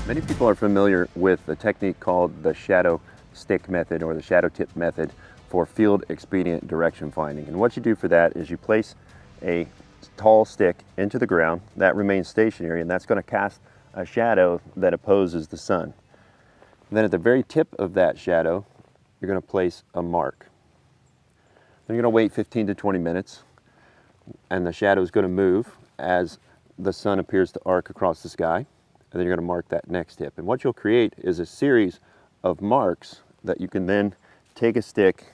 Many people are familiar with a technique called the shadow stick method or the shadow tip method for field expedient direction finding. And what you do for that is you place a tall stick into the ground that remains stationary, and that's going to cast a shadow that opposes the sun. And then at the very tip of that shadow, you're going to place a mark. Then you're going to wait 15 to 20 minutes, and the shadow is going to move as the sun appears to arc across the sky. And then you're going to mark that next tip. And what you'll create is a series of marks that you can then take a stick,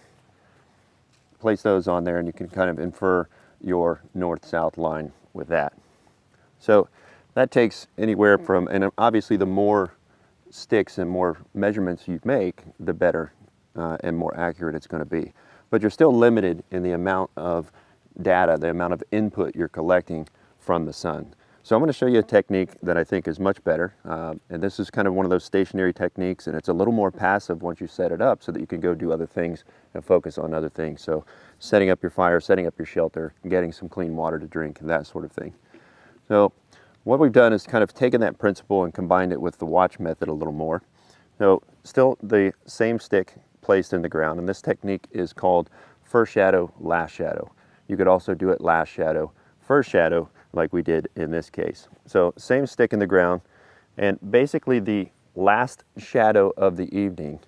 place those on there, and you can kind of infer your north-south line with that. So that takes anywhere from, and obviously the more sticks and more measurements you make, the better and more accurate it's going to be. But you're still limited in the amount of data, the amount of input you're collecting from the sun. So I'm going to show you a technique that I think is much better, and this is kind of one of those stationary techniques, and it's a little more passive once you set it up so that you can go do other things and focus on other things. So setting up your fire, setting up your shelter, getting some clean water to drink, and that sort of thing. So what we've done is kind of taken that principle and combined it with the watch method a little more. So still the same stick placed in the ground, and this technique is called first shadow, last shadow. You could also do it last shadow, first shadow, like we did in this case. So same stick in the ground, and basically the last shadow of the evening,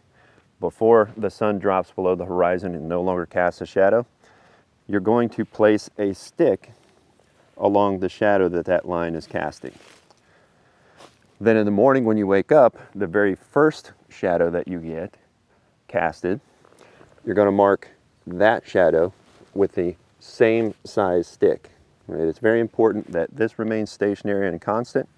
before the sun drops below the horizon and no longer casts a shadow, you're going to place a stick along the shadow that that line is casting. Then in the morning when you wake up, the very first shadow that you get casted, you're going to mark that shadow with the same size stick. Right? It's very important that this remains stationary and constant,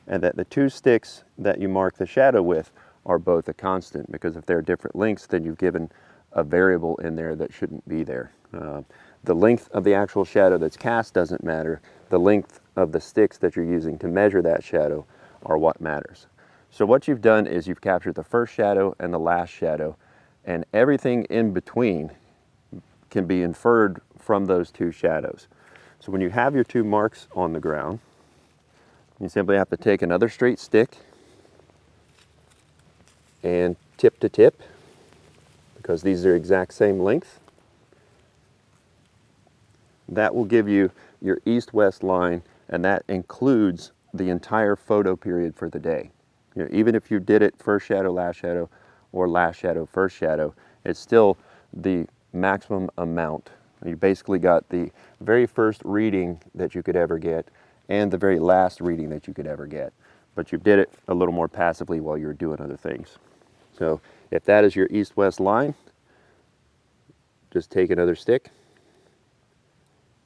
and that the two sticks that you mark the shadow with are both a constant, because if they're different lengths, then you've given a variable in there that shouldn't be there. The length of the actual shadow that's cast doesn't matter. The length of the sticks that you're using to measure that shadow are what matters. So what you've done is you've captured the first shadow and the last shadow, and everything in between can be inferred from those two shadows. So when you have your two marks on the ground, you simply have to take another straight stick and tip to tip, because these are exact same length. That will give you your east-west line, and that includes the entire photo period for the day. You know, even if you did it first shadow, last shadow, or last shadow, first shadow, it's still the maximum amount. You basically got the very first reading that you could ever get and the very last reading that you could ever get. But you did it a little more passively while you were doing other things. So if that is your east-west line, just take another stick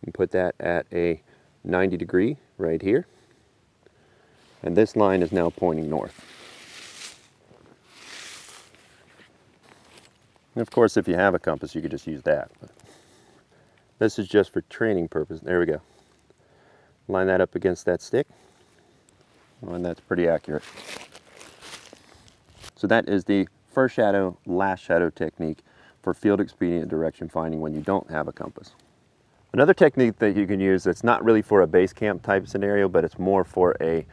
and put that at a 90 degree right here. And this line is now pointing north. And of course, if you have a compass, you could just use that. But this is just for training purpose. There we go. Line that up against that stick. And that's pretty accurate. So that is the first shadow, last shadow technique for field expedient direction finding when you don't have a compass. Another technique that you can use that's not really for a base camp type scenario, but it's more for a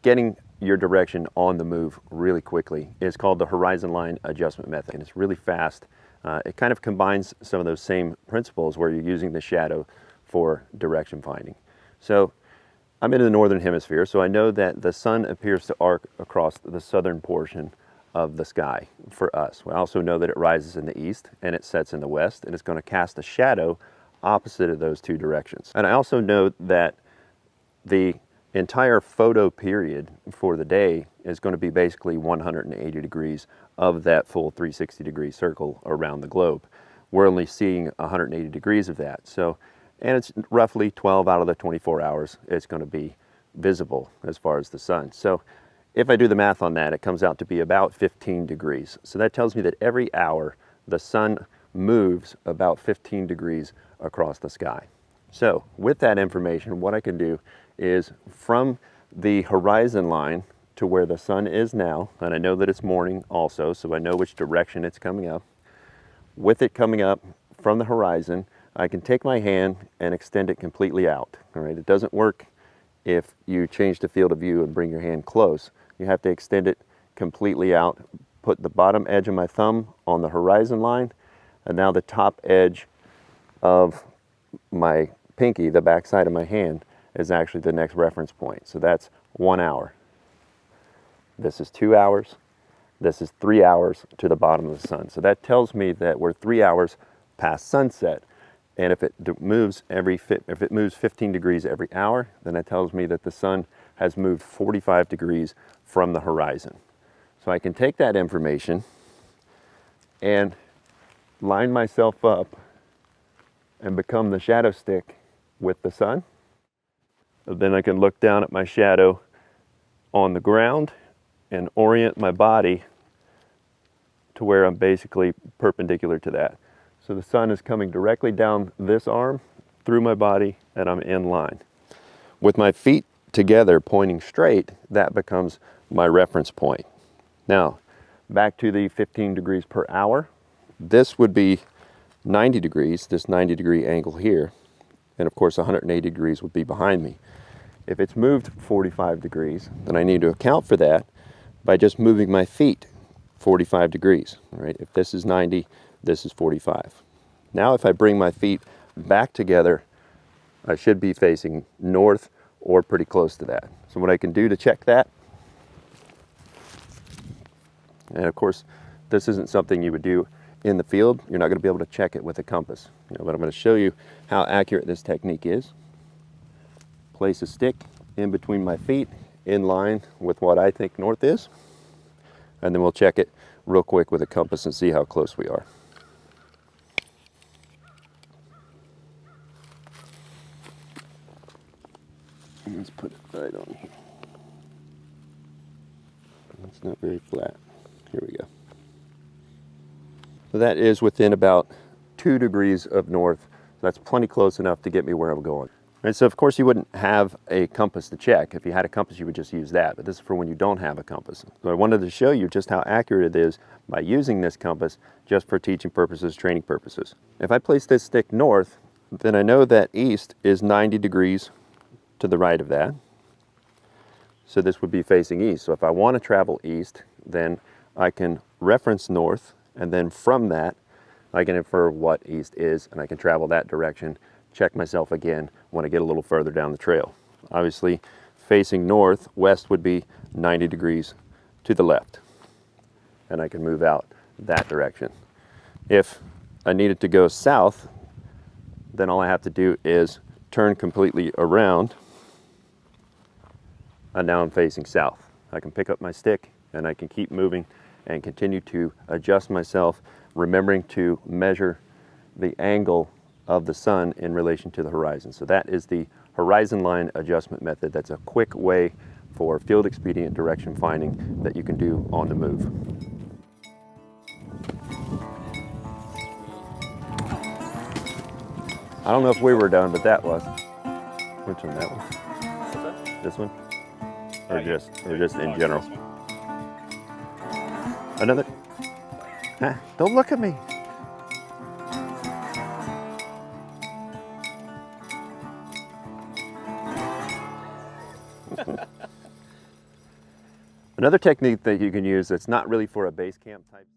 getting your direction on the move really quickly, is called the horizon line adjustment method. And it's really fast. It kind of combines some of those same principles where you're using the shadow for direction finding. So I'm in the northern hemisphere, so I know that the sun appears to arc across the southern portion of the sky for us. We also know that it rises in the east and it sets in the west, and it's going to cast a shadow opposite of those two directions. And I also know that the entire photo period for the day is going to be basically 180 degrees of that full 360 degree circle around the globe. We're only seeing 180 degrees of that. So, and it's roughly 12 out of the 24 hours it's going to be visible as far as the sun. So if I do the math on that, it comes out to be about 15 degrees. So that tells me that every hour the sun moves about 15 degrees across the sky. So with that information, what I can do is from the horizon line to where the sun is now, and I know that it's morning also, so I know which direction it's coming up. With it coming up from the horizon, I can take my hand and extend it completely out. All right, it doesn't work if you change the field of view and bring your hand close. you have to extend it completely out. Put the bottom edge of my thumb on the horizon line, and now the top edge of my pinky, the back side of my hand, is actually the next reference point. So that's 1 hour. This is 2 hours. This is 3 hours to the bottom of the sun. So that tells me that we're 3 hours past sunset. And if it moves 15 degrees every hour, then that tells me that the sun has moved 45 degrees from the horizon. So I can take that information and line myself up and become the shadow stick with the sun. Then I can look down at my shadow on the ground and orient my body to where I'm basically perpendicular to that. So the sun is coming directly down this arm through my body, and I'm in line. With my feet together pointing straight, that becomes my reference point. Now, back to the 15 degrees per hour. This would be 90 degrees, this 90-degree angle here, and of course 180 degrees would be behind me. If it's moved 45 degrees, then I need to account for that by just moving my feet 45 degrees, right? If this is 90, this is 45. Now if I bring my feet back together, I should be facing north or pretty close to that. So what I can do to check that, and of course, this isn't something you would do in the field. You're not going to be able to check it with a compass. But I'm going to show you how accurate this technique is. Place a stick in between my feet, in line with what I think north is, and then we'll check it real quick with a compass and see how close we are. Let's put it right on here. It's not very flat. Here we go. So that is within about 2 degrees of north. That's plenty close enough to get me where I'm going. And so of course you wouldn't have a compass to check. If you had a compass, you would just use that, but this is for when you don't have a compass. So I wanted to show you just how accurate it is by using this compass just for teaching purposes, training purposes. If I place this stick north, then I know that east is 90 degrees to the right of that. So this would be facing east. So if I want to travel east, then I can reference north, and then from that, I can infer what east is, and I can travel that direction, check myself again when I get a little further down the trail. Obviously, facing north, west would be 90 degrees to the left, and I can move out that direction. If I needed to go south, then all I have to do is turn completely around, and now I'm facing south. I can pick up my stick, and I can keep moving and continue to adjust myself, remembering to measure the angle of the sun in relation to the horizon. So that is the horizon line adjustment method. That's a quick way for field expedient direction finding that you can do on the move. I don't know if we were done, but that was. Which one, that one? What's that? This one? Or just in general? Another? Huh? Don't look at me. Another technique that you can use that's not really for a base camp type